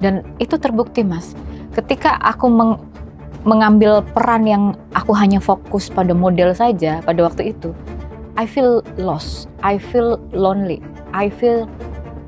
Dan itu terbukti, Mas. Ketika aku mengambil peran yang aku hanya fokus pada model saja pada waktu itu, I feel lost, I feel lonely, I feel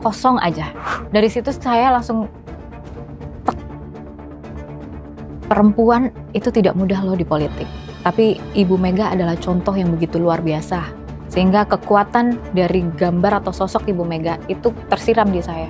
kosong aja. Dari situ saya langsung perempuan itu tidak mudah loh di politik. Tapi Ibu Mega adalah contoh yang begitu luar biasa. Sehingga kekuatan dari gambar atau sosok Ibu Mega itu tersiram di saya.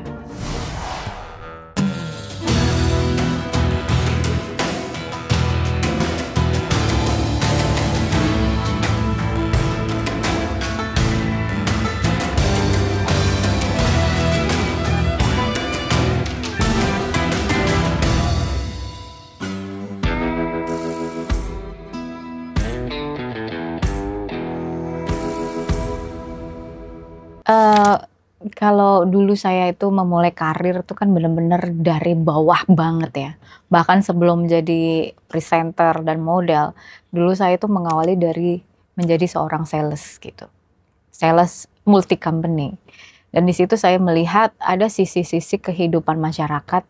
Kalau dulu saya itu memulai karir itu kan benar-benar dari bawah banget ya. Bahkan sebelum jadi presenter dan model, dulu saya itu mengawali dari menjadi seorang sales gitu. Sales multi company. Dan di situ saya melihat ada sisi-sisi kehidupan masyarakat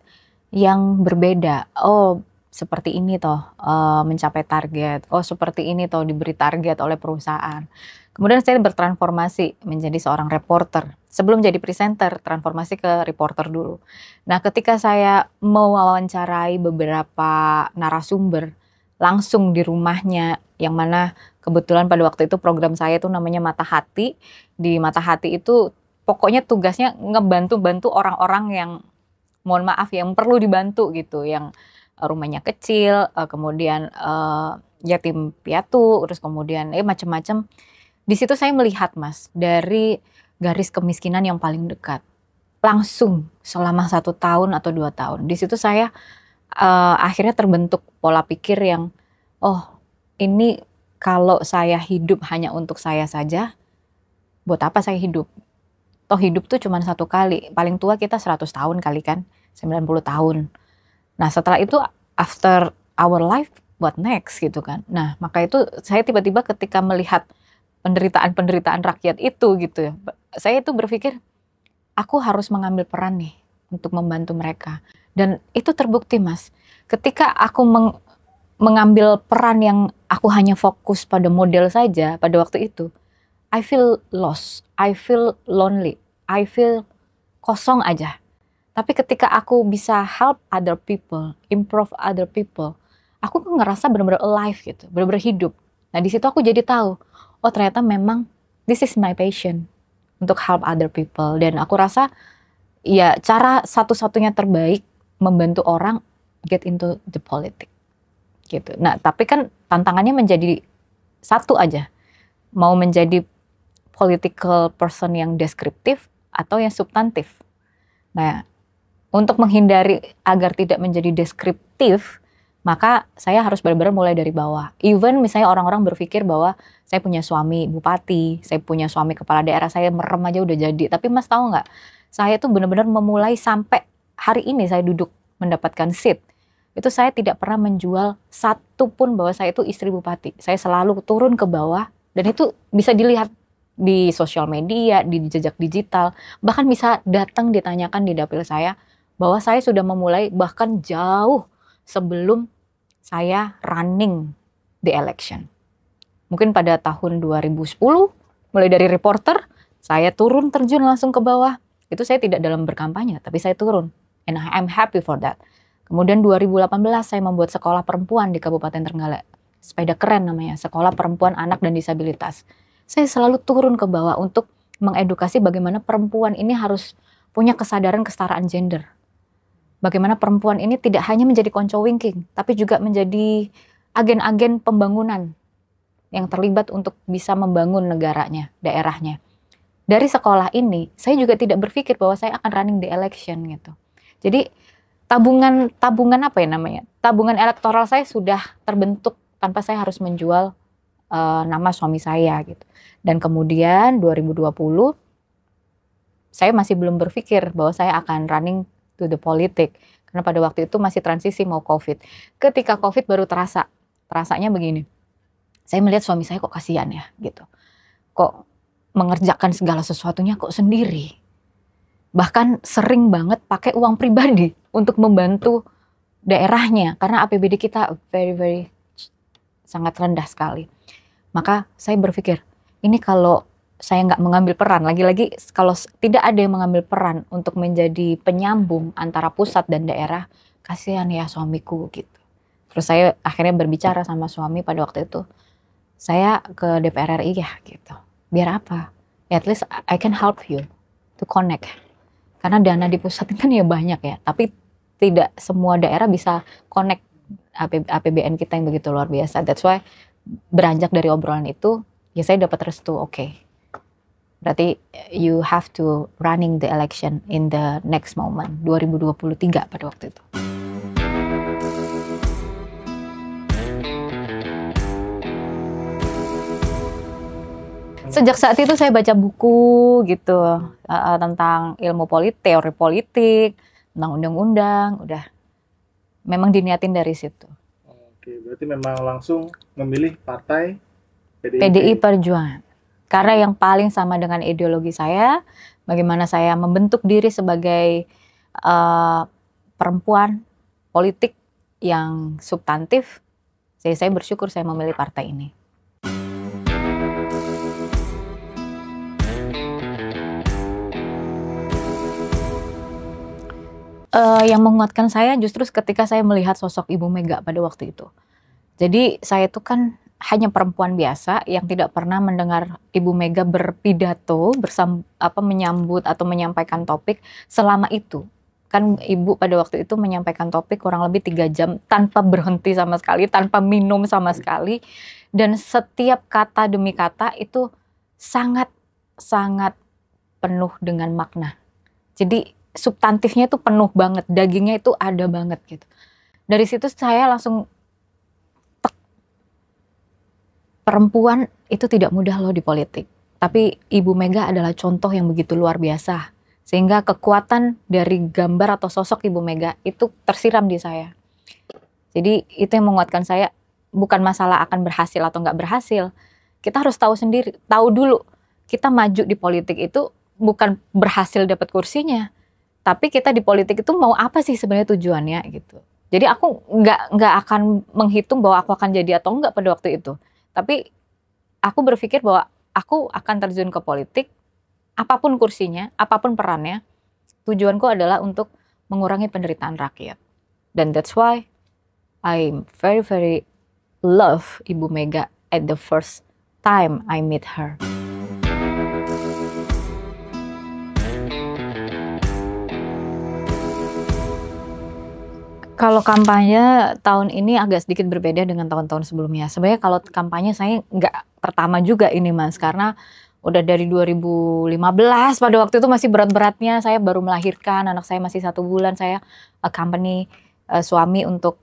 yang berbeda. Oh, seperti ini toh mencapai target. Oh, seperti ini toh diberi target oleh perusahaan. Kemudian saya bertransformasi menjadi seorang reporter. Sebelum jadi presenter, transformasi ke reporter dulu. Nah, ketika saya mewawancarai beberapa narasumber langsung di rumahnya, yang mana kebetulan pada waktu itu program saya itu namanya Mata Hati. Di Mata Hati itu pokoknya tugasnya ngebantu-bantu orang-orang yang, mohon maaf, yang perlu dibantu gitu, yang rumahnya kecil, kemudian yatim piatu, terus kemudian macam-macam. Di situ saya melihat, Mas, dari garis kemiskinan yang paling dekat. Langsung selama 1 tahun atau 2 tahun. Di situ saya akhirnya terbentuk pola pikir yang, oh ini kalau saya hidup hanya untuk saya saja, buat apa saya hidup? Toh hidup tuh cuma 1 kali. Paling tua kita 100 tahun kali kan, 90 tahun. Nah setelah itu after our life, what next gitu kan. Nah maka itu saya tiba-tiba ketika melihat penderitaan rakyat itu gitu ya. Saya itu berpikir, aku harus mengambil peran nih untuk membantu mereka. Dan itu terbukti, Mas. Ketika aku mengambil peran yang aku hanya fokus pada model saja pada waktu itu, I feel lost, I feel lonely, I feel kosong aja. Tapi ketika aku bisa help other people, improve other people, aku ngerasa benar-benar alive gitu, benar-benar hidup. Nah di situ aku jadi tahu, oh ternyata memang this is my passion untuk help other people. Dan aku rasa ya cara satu-satunya terbaik membantu orang get into the politics gitu. Nah tapi kan tantangannya menjadi satu aja, mau menjadi political person yang deskriptif atau yang substantif. Nah untuk menghindari agar tidak menjadi deskriptif, maka saya harus benar-benar mulai dari bawah. Even misalnya orang-orang berpikir bahwa saya punya suami bupati, saya punya suami kepala daerah, saya merem aja udah jadi. Tapi Mas tahu nggak, saya tuh benar-benar memulai sampai hari ini saya duduk mendapatkan seat. Itu saya tidak pernah menjual satu pun bahwa saya itu istri bupati. Saya selalu turun ke bawah dan itu bisa dilihat di sosial media, di jejak digital. Bahkan bisa datang ditanyakan di dapil saya bahwa saya sudah memulai bahkan jauh sebelum saya running the election. Mungkin pada tahun 2010, mulai dari reporter, saya turun terjun langsung ke bawah. Itu saya tidak dalam berkampanye, tapi saya turun. And I'm happy for that. Kemudian 2018 saya membuat sekolah perempuan di Kabupaten Trenggalek. Sepeda keren namanya, Sekolah Perempuan Anak dan Disabilitas. Saya selalu turun ke bawah untuk mengedukasi bagaimana perempuan ini harus punya kesadaran kesetaraan gender. Bagaimana perempuan ini tidak hanya menjadi konco winking, tapi juga menjadi agen-agen pembangunan yang terlibat untuk bisa membangun negaranya, daerahnya. Dari sekolah ini, saya juga tidak berpikir bahwa saya akan running the election gitu. Jadi tabungan apa ya namanya? Tabungan elektoral saya sudah terbentuk tanpa saya harus menjual nama suami saya gitu. Dan kemudian 2020 saya masih belum berpikir bahwa saya akan running to the politik, karena pada waktu itu masih transisi mau COVID. Ketika COVID baru terasanya begini. Saya melihat suami saya kok kasihan ya gitu. Kok mengerjakan segala sesuatunya kok sendiri. Bahkan sering banget pakai uang pribadi untuk membantu daerahnya, karena APBD kita very sangat rendah sekali. Maka saya berpikir, ini kalau saya nggak mengambil peran, lagi-lagi kalau tidak ada yang mengambil peran untuk menjadi penyambung antara pusat dan daerah, kasihan ya suamiku gitu. Terus saya akhirnya berbicara sama suami pada waktu itu, saya ke DPR RI ya gitu. Biar apa? Ya, at least I can help you to connect. Karena dana di pusat kan ya banyak ya, tapi tidak semua daerah bisa connect APBN kita yang begitu luar biasa. That's why beranjak dari obrolan itu, ya saya dapat restu, oke. Berarti you have to running the election in the next moment, 2023 pada waktu itu. Sejak saat itu saya baca buku gitu tentang ilmu politik, teori politik, tentang undang-undang, udah memang diniatin dari situ. Oke, berarti memang langsung memilih partai PDI Perjuangan. Karena yang paling sama dengan ideologi saya, bagaimana saya membentuk diri sebagai perempuan politik yang substantif, saya bersyukur saya memilih partai ini. Yang menguatkan saya justru ketika saya melihat sosok Ibu Mega pada waktu itu. Jadi saya itu kan hanya perempuan biasa yang tidak pernah mendengar Ibu Mega berpidato, menyambut atau menyampaikan topik selama itu. Kan Ibu pada waktu itu menyampaikan topik kurang lebih 3 jam tanpa berhenti sama sekali, tanpa minum sama sekali. Dan setiap kata demi kata itu sangat penuh dengan makna. Jadi substantifnya itu penuh banget, dagingnya itu ada banget gitu. Dari situ saya langsung perempuan itu tidak mudah loh di politik. Tapi Ibu Mega adalah contoh yang begitu luar biasa. Sehingga kekuatan dari gambar atau sosok Ibu Mega itu tersiram di saya. Jadi itu yang menguatkan saya, bukan masalah akan berhasil atau nggak berhasil. Kita harus tahu sendiri, tahu dulu. Kita maju di politik itu bukan berhasil dapat kursinya, tapi kita di politik itu mau apa sih sebenarnya tujuannya gitu. Jadi aku nggak akan menghitung bahwa aku akan jadi atau enggak pada waktu itu. Tapi aku berpikir bahwa aku akan terjun ke politik, apapun kursinya, apapun perannya, tujuanku adalah untuk mengurangi penderitaan rakyat. Dan that's why I very love Ibu Mega at the first time I meet her. Kalau kampanye tahun ini agak sedikit berbeda dengan tahun-tahun sebelumnya. Sebenarnya kalau kampanye saya nggak pertama juga ini Mas, karena udah dari 2015 pada waktu itu masih berat-beratnya, saya baru melahirkan, anak saya masih 1 bulan, saya accompany suami untuk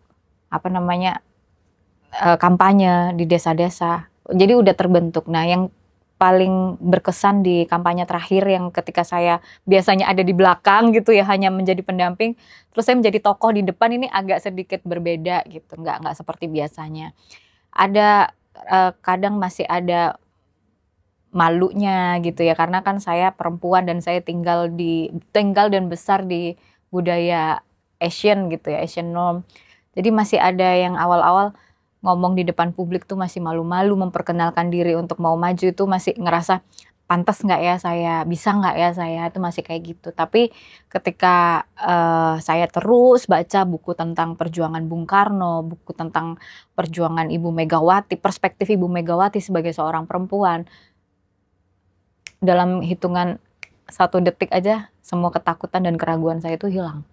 kampanye di desa-desa. Jadi udah terbentuk. Nah yang paling berkesan di kampanye terakhir yang ketika saya biasanya ada di belakang gitu ya, hanya menjadi pendamping, terus saya menjadi tokoh di depan, ini agak sedikit berbeda gitu, nggak seperti biasanya. Ada kadang masih ada malunya gitu ya, karena kan saya perempuan dan saya tinggal dan besar di budaya Asian gitu ya, Asian norm. Jadi masih ada yang awal-awal ngomong di depan publik tuh masih malu-malu, memperkenalkan diri untuk mau maju itu masih ngerasa pantas nggak ya saya, bisa nggak ya saya, itu masih kayak gitu. Tapi ketika saya terus baca buku tentang perjuangan Bung Karno, buku tentang perjuangan Ibu Megawati, perspektif Ibu Megawati sebagai seorang perempuan, dalam hitungan 1 detik aja semua ketakutan dan keraguan saya itu hilang.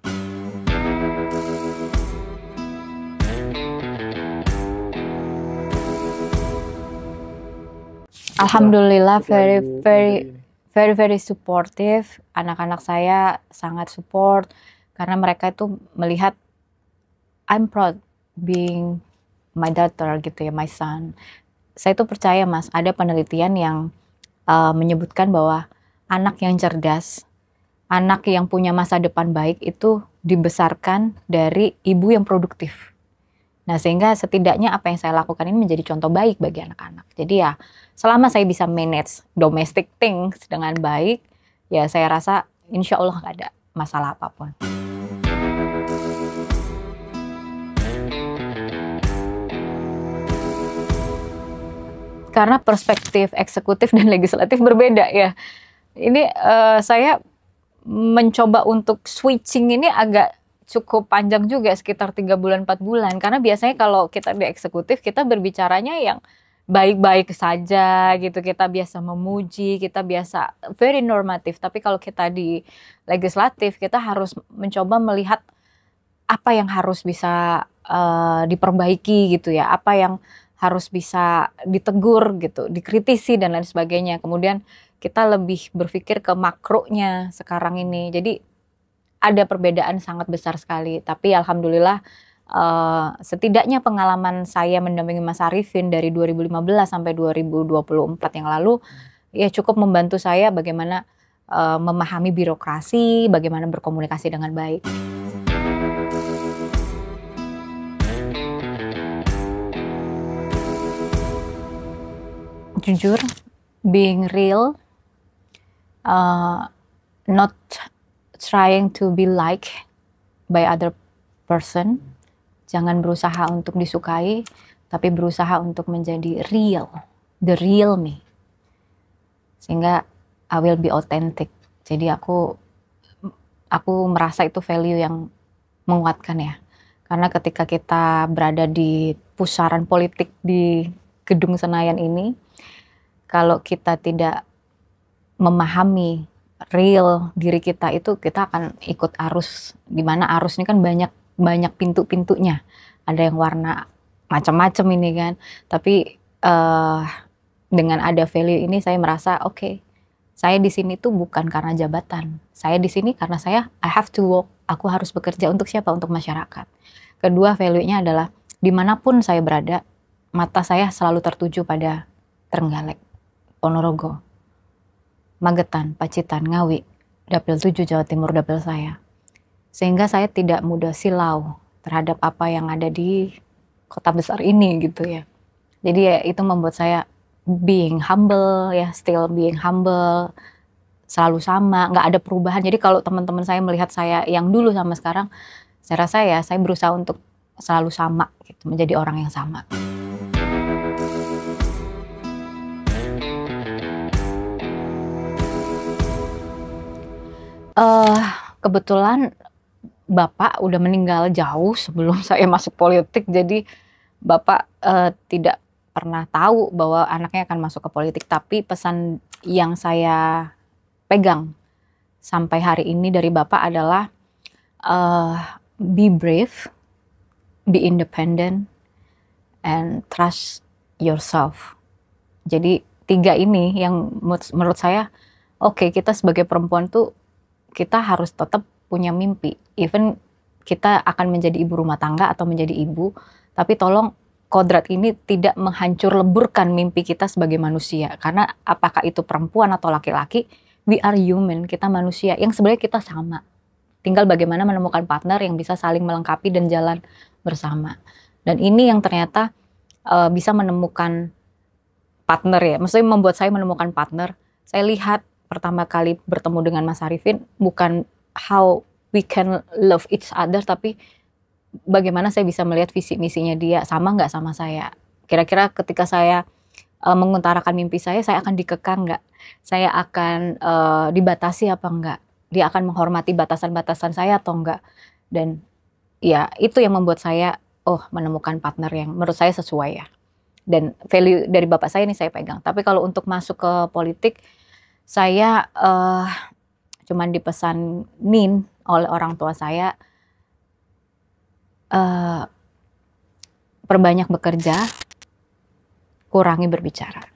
Alhamdulillah very supportive. Anak-anak saya sangat support karena mereka itu melihat I'm proud being my daughter gitu ya, my son. Saya tuh percaya Mas, ada penelitian yang menyebutkan bahwa anak yang cerdas, anak yang punya masa depan baik itu dibesarkan dari ibu yang produktif. Nah sehingga setidaknya apa yang saya lakukan ini menjadi contoh baik bagi anak-anak. Jadi ya selama saya bisa manage domestic things dengan baik, ya saya rasa insya Allah nggak ada masalah apapun. karena perspektif eksekutif dan legislatif berbeda ya. Ini saya mencoba untuk switching ini agak cukup panjang juga, sekitar 3 bulan 4 bulan, karena biasanya kalau kita di eksekutif kita berbicaranya yang baik-baik saja gitu, kita biasa memuji, kita biasa very normatif. Tapi kalau kita di legislatif, kita harus mencoba melihat apa yang harus bisa diperbaiki gitu ya, apa yang harus bisa ditegur gitu, dikritisi dan lain sebagainya. Kemudian kita lebih berpikir ke makronya sekarang ini. Jadi ada perbedaan sangat besar sekali, tapi alhamdulillah setidaknya pengalaman saya mendampingi Mas Arifin dari 2015 sampai 2024 yang lalu ya cukup membantu saya bagaimana memahami birokrasi, bagaimana berkomunikasi dengan baik. Jujur, being real, not trying to be like by other person. Jangan berusaha untuk disukai, tapi berusaha untuk menjadi real, the real me. Sehingga I will be authentic. Jadi aku merasa itu value yang menguatkan ya. Karena ketika kita berada di pusaran politik di Gedung Senayan ini, kalau kita tidak memahami real diri kita itu, kita akan ikut arus. Dimana arus ini kan banyak pintu-pintunya, ada yang warna macam-macam ini kan, tapi dengan ada value ini saya merasa oke, saya di sini tuh bukan karena jabatan, saya di sini karena I have to work, aku harus bekerja untuk siapa? Untuk masyarakat. Kedua, value-nya adalah dimanapun saya berada, mata saya selalu tertuju pada Trenggalek, Ponorogo, Magetan, Pacitan, Ngawi, Dapil 7 Jawa Timur, dapil saya. Sehingga saya tidak mudah silau terhadap apa yang ada di kota besar ini gitu ya. Jadi ya itu membuat saya being humble ya, still being humble, selalu sama, nggak ada perubahan. Jadi kalau teman-teman saya melihat saya yang dulu sama sekarang, saya rasa ya saya berusaha untuk selalu sama gitu, menjadi orang yang sama. Kebetulan Bapak udah meninggal jauh sebelum saya masuk politik, jadi Bapak tidak pernah tahu bahwa anaknya akan masuk ke politik. Tapi pesan yang saya pegang sampai hari ini dari Bapak adalah be brave, be independent, and trust yourself. Jadi 3 ini yang menurut saya, oke, kita sebagai perempuan tuh kita harus tetap punya mimpi. Even kita akan menjadi ibu rumah tangga atau menjadi ibu, tapi tolong kodrat ini tidak menghancur leburkan mimpi kita sebagai manusia. Karena apakah itu perempuan atau laki-laki, we are human, kita manusia yang sebenarnya kita sama. Tinggal bagaimana menemukan partner yang bisa saling melengkapi dan jalan bersama. Dan ini yang ternyata bisa menemukan partner ya. Maksudnya membuat saya menemukan partner. Saya lihat pertama kali bertemu dengan Mas Arifin bukan how we can love each other, tapi bagaimana saya bisa melihat visi misinya dia sama nggak sama saya. Kira-kira ketika saya mengutarakan mimpi saya akan dikekang nggak? Saya akan dibatasi apa enggak? Dia akan menghormati batasan-batasan saya atau enggak? Dan ya itu yang membuat saya menemukan partner yang menurut saya sesuai ya. Dan value dari Bapak saya ini saya pegang. Tapi kalau untuk masuk ke politik, saya cuman dipesanin oleh orang tua saya, perbanyak bekerja, kurangi berbicara.